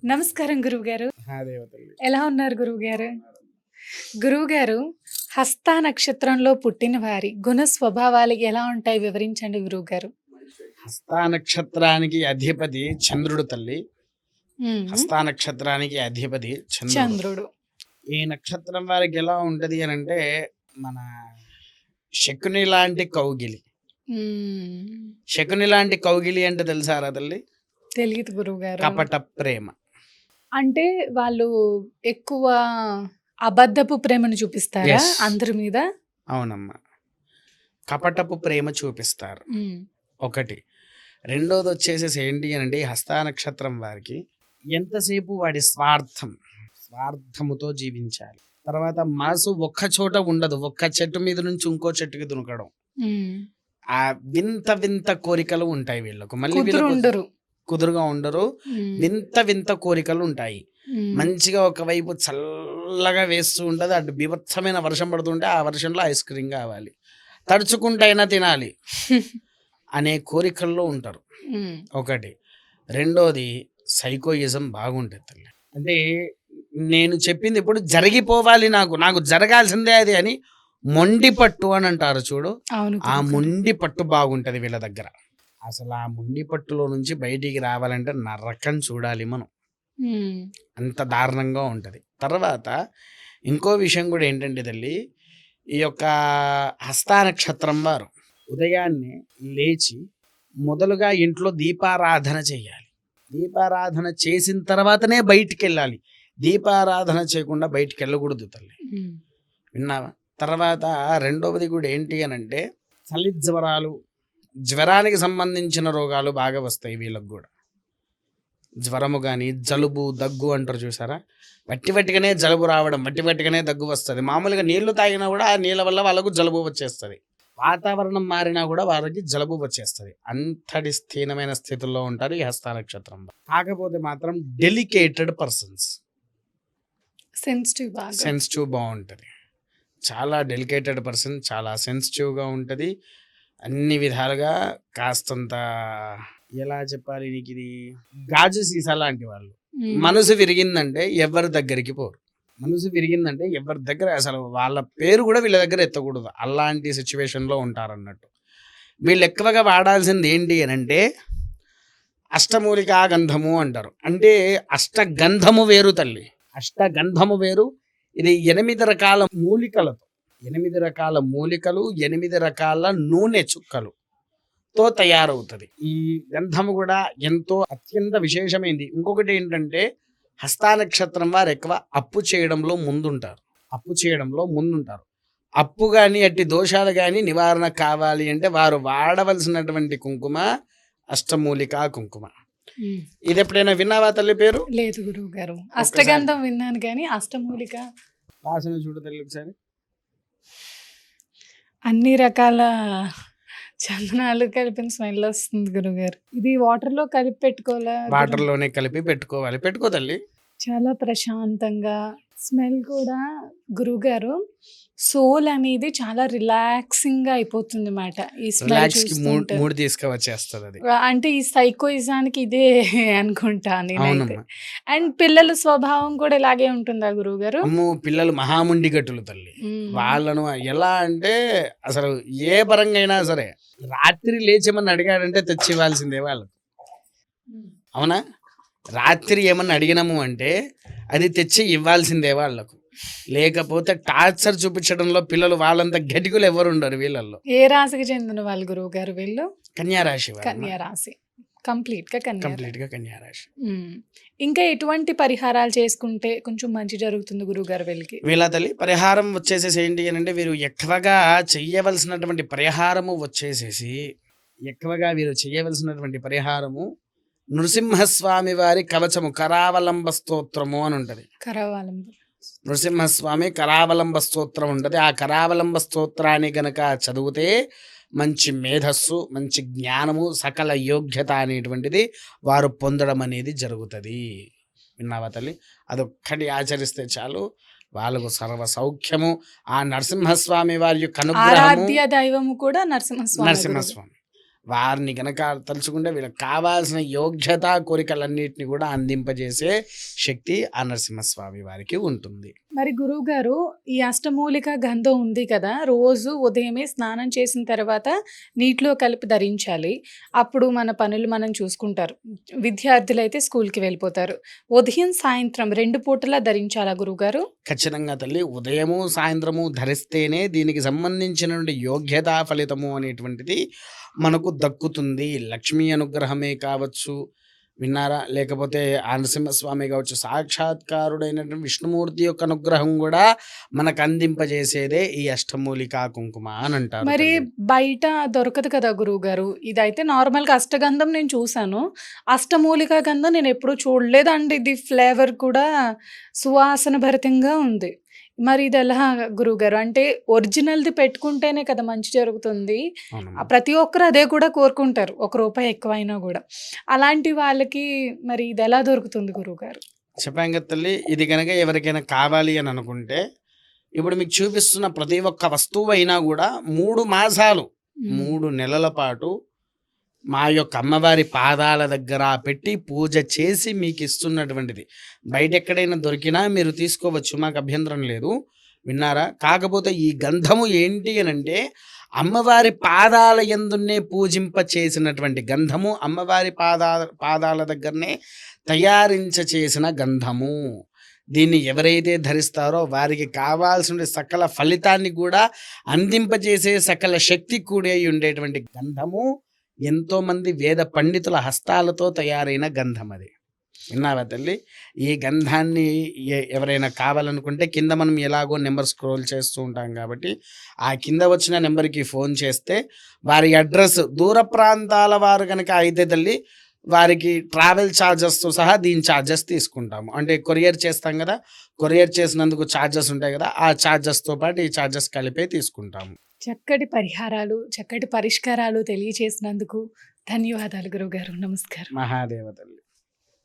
నమస్కారం గురువుగారు. దేవతల్లి. ఎలా ఉన్నారు గురువుగారు? గురువుగారు, హస్త నక్షత్రంలో పుట్టిన వారి గుణ స్వభావాలు ఎలా ఉంటాయి వివరించండి గురువుగారు. హస్తా నక్షత్రానికి అధిపతి చంద్రుడు తల్లి. మ్మ్. హస్తా నక్షత్రానికి అధిపతి చంద్రుడు. చంద్రుడు. ఈ నక్షత్రం వారికి ఎలా ఉంటది అని అంటే మన శకుని లాంటి కౌగిలి. మ్మ్. శకుని లాంటి కౌగిలి అంటే తెలుసారా తల్లి? తెలియదు గురువుగారు. కపట ప్రేమ. అంటే వాళ్ళు ఎక్కువ అబద్ధపు ప్రేమను చూపిస్తారా Yes. అందరి మీద? అవునమ్మా, కపటపు ప్రేమ చూపిస్తారు. మ్మ్. ఒకటి. రెండోది వచ్చేసేసి ఏంటి అని అంటే హస్తా నక్షత్రం వారికి ఎంతసేపు వాడి స్వార్థముతో జీవించాలి. తర్వాత మనసు ఒక్క చోట ఉండదు, ఒక్క చెట్టు మీద నుంచి ఇంకో చెట్టుకి దునకడం. మ్మ్. ఆ వింత వింత కోరికలు ఉంటాయి వీళ్ళకు. మళ్ళీ కుదురు వీళ్ళకు ఉండరు. కుదురుగా ఉండరు. మ్మ్. వింత వింత కోరికలు ఉంటాయి. మ్మ్. మంచిగా ఒకవైపు చల్లగా వేస్తూ ఉంటుంది, అటు బీభత్సమైన వర్షం పడుతుంటే ఆ వర్షంలో ఐస్ క్రీమ్ కావాలి, తడుచుకుంటైనా తినాలి అనే కోరికల్లో ఉంటారు. మ్మ్. ఒకటి. రెండోది సైకోయిజం బాగుంటుంది తల్లి. అంటే నేను చెప్పింది ఇప్పుడు జరిగిపోవాలి, నాకు జరగాల్సిందే అది అని మొండి పట్టు అని అంటారు చూడు. అవును ఆ గురువుగారు. మొండి పట్టు బాగుంటది వీళ్ళ దగ్గర. అసలు ఆ మొండి పట్టులో నుంచి బయటికి రావాలంటే నరకం చూడాలి మనం, మ్మ్. అంత దారుణంగా ఉంటది. తర్వాత ఇంకో విషయం కూడా ఏంటంటే తల్లి, ఈ యొక్క హస్తా నక్షత్రం వారు ఉదయాన్నే లేచి మొదలుగా ఇంట్లో దీపారాధన చేయాలి. దీపారాధన చేసిన తర్వాతనే బయటికి వెళ్ళాలి. దీపారాధన చేయకుండా బయటికి వెళ్ళకూడదు తల్లి, మ్మ్. విన్నావా? తర్వాత రెండవది కూడా ఏంటి అని అంటే చలి జ్వరాలు, జ్వరానికి సంబంధించిన రోగాలు బాగా వస్తాయి వీళ్ళకు కూడా. జ్వరము కానీ జలుబు దగ్గు అంటారు చూసారా, వట్టిగానే జలుబు రావడం, వట్టిగానే దగ్గు వస్తుంది. మామూలుగా నీళ్లు తాగినా కూడా ఆ నీళ్ళ వల్ల వాళ్ళకు జలుబు వచ్చేస్తుంది. వాతావరణం మారినా కూడా వాళ్ళకి జలుబు వచ్చేస్తుంది. అంతటి స్థీనమైన స్థితుల్లో ఉంటారు ఈ హస్త నక్షత్రం. కాకపోతే మాత్రం డెలికేటెడ్ పర్సన్స్, సెన్సిటివ్ బాగా. సెన్సిటివ్ బాగుంటుంది. చాలా డెలికేటెడ్ పర్సన్, చాలా సెన్సిటివ్గా ఉంటుంది అన్ని విధాలుగా. కాస్తంత ఎలా చెప్పాలి నీకు, ఇది గాజు సీసా లాంటి వాళ్ళు. మ్మ్. మనసు విరిగిందంటే ఎవరి దగ్గరికి పోరు. మనసు విరిగిందంటే ఎవరి దగ్గర అసలు వాళ్ళ పేరు కూడా వీళ్ళ దగ్గర ఎత్తకూడదు, అలాంటి సిచ్యువేషన్లో ఉంటారన్నట్టు. వీళ్ళు ఎక్కువగా వాడాల్సింది ఏంటి అని అంటే అష్టమూలికా గంధము అంటారు. అంటే అష్టగంధము వేరు తల్లి, అష్టగంధము వేరు. ఇది 8 రకాల మూలికలతో, 8 రకాల మూలికలు, 8 రకాల నూనె చుక్కలుతో తయారవుతుంది. ఈ గంధము కూడా ఎంతో అత్యంత విశేషమైంది. ఇంకొకటి ఏంటంటే హస్తా నక్షత్రం వారు ఎక్కువ అప్పు చేయడంలో ముందుంటారు. అప్పు కానీ అట్టి దోషాలు కానీ నివారణ కావాలి అంటే వారు వాడవలసినటువంటి కుంకుమ అష్టమూలికా కుంకుమ. మ్మ్. ఇది ఎప్పుడైనా విన్నావా తల్లి పేరు? లేదు గురువు గారు. అష్టగంధం విన్నాను కానీ అష్టమూలిక వాసన చూడు తల్లి ఒకసారి. అన్ని రకాల చందనాలు కలిపిన స్మెల్ వస్తుంది గురుగారు. ఇది వాటర్ లో కలిపి పెట్టుకోవాలా? వాటర్లోనే కలిపి పెట్టుకోవాలి. పెట్టుకో తల్లి. చాలా ప్రశాంతంగా స్మెల్ కూడా గురుగారు. సోల్ అనేది చాలా రిలాక్సింగ్ గా అయిపోతుంది మాట ఈ స్మెల్ రిలాక్స్ కి చూస్తుంటే. మూడ్ తీసుకువచ్చేస్తుంది అది. అంటే ఈ సైకోయిజానికి ఇదే అనుకుంటా నేనైతే. అవునమ్మా. అండ్ పిల్లల స్వభావం కూడా ఇలాగే ఉంటుందా గురువు గారు? అమ్మో, పిల్లలు మహాముండి గట్టులు తల్లి. వాళ్ళను ఎలా అంటే అసలు ఏ పరంగా అయినా సరే రాత్రి లేచేమని అడిగాడంటే తెచ్చి ఇవ్వాల్సిందే వాళ్ళకు. అవునా? రాత్రి ఏమన్నా అడిగినాము అంటే అది తెచ్చి ఇవ్వాల్సిందే వాళ్ళకు. లేకపోతే టార్చర్ చూపించడంలో పిల్లలు వాళ్ళంతా గట్టికులు ఎవరు ఉండరు వీళ్ళల్లో. ఏ రాశికి చెందిన వాళ్ళు గురువు గారు వీళ్ళు? కన్యా రాశి వాళ్ళు. కన్యా రాశి. కంప్లీట్ గా కన్యా రాశి. కంప్లీట్ గా కన్యా రాశి. ఇంకా ఎటువంటి పరిహారాలు చేసుకుంటే కొంచెం మంచి జరుగుతుంది గురువు గారు వీళ్ళకి? వీళ్ళ తల్లి పరిహారం వచ్చేసేసి ఏంటి అని అంటే వీరు ఎక్కువగా చెయ్యవలసినటువంటి పరిహారము నృసింహస్వామి వారి కవచము కరావలంబ స్తోత్రము అని ఉంటది. కరావలంబ. నృసింహస్వామి కరావలంబ స్తోత్రం ఉంటుంది. ఆ కరావలంబ స్తోత్రాన్ని గనక చదివితే మంచి మేధస్సు, మంచి జ్ఞానము, సకల యోగ్యత అనేటువంటిది వారు పొందడం అనేది జరుగుతుంది. విన్నావా తల్లి? అదొక్కటి ఆచరిస్తే చాలు, వాళ్ళకు సర్వ సౌఖ్యము. ఆ నరసింహస్వామి వారి యొక్క అనుగ్రహము. ఆరాధ్య దైవము కూడా నరసింహస్వామి. నరసింహస్వామి వారిని గనక తలుచుకుంటే వీళ్ళకి కావాల్సిన యోగ్యత కోరికలన్నిటిని కూడా అందింపజేసే శక్తి ఆ నరసింహస్వామి వారికి ఉంటుంది. మరి గురువుగారు, ఈ అష్టమూలిక గంధం ఉంది కదా, రోజు ఉదయమే స్నానం చేసిన తర్వాత నీటిలో కలిపి ధరించాలి. అప్పుడు మన పనులు మనం చూసుకుంటారు. విద్యార్థులైతే స్కూల్‌కి వెళ్ళిపోతారు. ఉదయం, సాయంత్రం 2 పూటలా ధరించాలా గురువుగారు? ఖచ్చితంగా తల్లి, ఉదయము సాయంత్రము ధరిస్తేనే దీనికి సంబంధించినటువంటి యోగ్యతా ఫలితము అనేటువంటిది మనకు దక్కుతుంది. లక్ష్మీ అనుగ్రహమే కావచ్చు, విన్నారా? లేకపోతే ఆ నరసింహస్వామి కావచ్చు, సాక్షాత్కారుడైనటువంటి విష్ణుమూర్తి యొక్క అనుగ్రహం కూడా మనకు అందింపజేసేదే ఈ అష్టమూలికా కుంకుమ అని అంటారు మరి తల్లి. బయట దొరకదు కదా గురువుగారు. ఇదైతే నార్మల్‌గా అష్టగంధం నేను చూసాను. అష్టమూలికా గంధం నేనెప్పుడూ చూడలేదండి. ఇది ఫ్లేవర్ కూడా సువాసన భరితంగా ఉంది. మరి ఇదెలా గురువుగారు? అంటే ఒరిజినల్‌ది పెట్టుకుంటేనే కదా మంచి జరుగుతుంది. అవునమ్మా. ప్రతి ఒక్కరు అదే కూడా కోరుకుంటారు. ఒక రూపాయి ఎక్కువైనా గూడా. అలాంటి వాళ్ళకి మరి ఇదెలా దొరుకుతుంది గురువుగారు? చెప్పాం కదా తల్లి, ఇది కనుక ఎవరికైనా కావాలి అని అనుకుంటే, ఇప్పుడు మీకు చూపిస్తున్న ప్రతి ఒక్క వస్తువు అయినా కూడా 3 మాసాలు, హ్మ్. 3 నెలల పాటు మా యొక్క అమ్మవారి పాదాల దగ్గర పెట్టి పూజ చేసి మీకు ఇస్తున్నటువంటిది. బయట ఎక్కడైనా దొరికినా మీరు తీసుకోవచ్చు, మాకు అభ్యంతరం లేదు. విన్నారా? కాకపోతే ఈ గంధము ఏంటి అనంటే అమ్మవారి పాదాల యందునే పూజింప చేసినటువంటి గంధము, అమ్మవారి పాదాల దగ్గరనే చేసిన గంధము. దీన్ని ఎవరైతే ధరిస్తారో వారికి కావాల్సిన సకల ఫలితాన్ని కూడా అందింపజేసే సకల శక్తి కూడి అయి ఉండేటువంటి గంధము, ఎంతోమంది వేద పండితుల హస్తాలతో తయారైన గంధం అది. విన్నావా తల్లి? ఈ గంధాన్ని ఎవరైనా కావాలనుకుంటే కింద మనం ఎలాగో నెంబర్ స్క్రోల్ చేస్తూ ఉంటాం కాబట్టి, ఆ కింద వచ్చిన నెంబర్కి ఫోన్ చేస్తే వారి అడ్రస్, దూర ప్రాంతాల వారు కనుక అయితే తల్లి, వారికి ట్రావెల్ ఛార్జెస్తో సహా దీని ఛార్జెస్ తీసుకుంటాము. అంటే కొరియర్ చేస్తాం కదా, కొరియర్ చేసినందుకు ఛార్జెస్ ఉంటాయి కదా, ఆ ఛార్జెస్తో పాటు ఈ ఛార్జెస్ కలిపే తీసుకుంటాము. చక్కటి పరిహారాలు, చక్కటి పరిష్కారాలు తెలియచేసినందుకు ధన్యవాదాలు గురువుగారు. నమస్కారం. మహాదేవ తల్లి.